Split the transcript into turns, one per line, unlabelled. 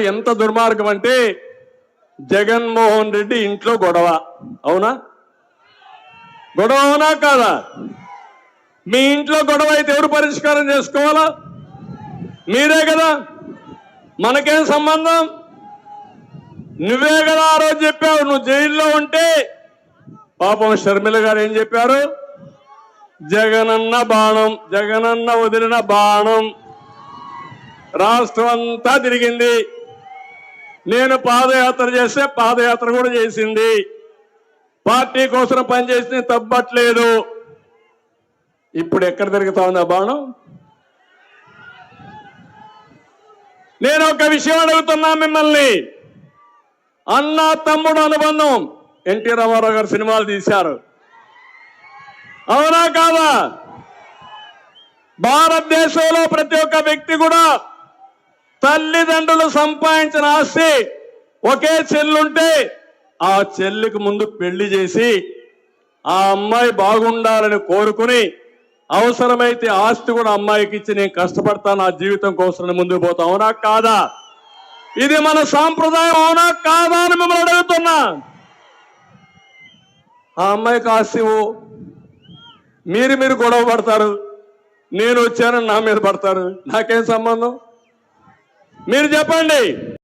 ఎంత దుర్మార్గం అంటే జగన్మోహన్ రెడ్డి ఇంట్లో గొడవ. అవునా గొడవ అవునా కాదా? మీ ఇంట్లో గొడవ అయితే ఎవరు పరిష్కారం చేసుకోవాలా? మీరే కదా. మనకేం సంబంధం? నువ్వే కదా ఆ రోజు చెప్పావు. నువ్వు జైల్లో ఉంటే పాపం షర్మిల గారు ఏం చెప్పారు? జగనన్న బాణం, జగనన్న వదిలిన బాణం రాష్ట్రం అంతా తిరిగింది. నేను పాదయాత్ర చేస్తే పాదయాత్ర కూడా చేసింది. పార్టీ కోసం పనిచేసి తప్పట్లేదు. ఇప్పుడు ఎక్కడ తిరుగుతా ఉంది ఆ బాణం? నేను ఒక విషయం అడుగుతున్నా మిమ్మల్ని. అన్న తమ్ముడు అనుబంధం ఎన్టీ రామారావు గారు సినిమాలు తీశారు. అవునా కాదా? భారతదేశంలో ప్రతి ఒక్క వ్యక్తి కూడా తల్లిదండ్రులు సంపాదించిన ఆస్తి ఒకే చెల్లుంటే ఆ చెల్లికి ముందు పెళ్లి చేసి ఆ అమ్మాయి బాగుండాలని కోరుకుని అవసరమైతే ఆస్తి కూడా అమ్మాయికి ఇచ్చి నేను కష్టపడతాను నా జీవితం కోసం ముందుకు పోతా. అవునా కాదా? ఇది మన సాంప్రదాయం. అవునా కాదా అని మిమ్మల్ని అడుగుతున్నా. ఆ అమ్మాయికి ఆస్తి మీరు గొడవ పడతారు. నేను వచ్చానని నా మీద పడతారు. నాకేం సంబంధం? మీరు చెప్పండి.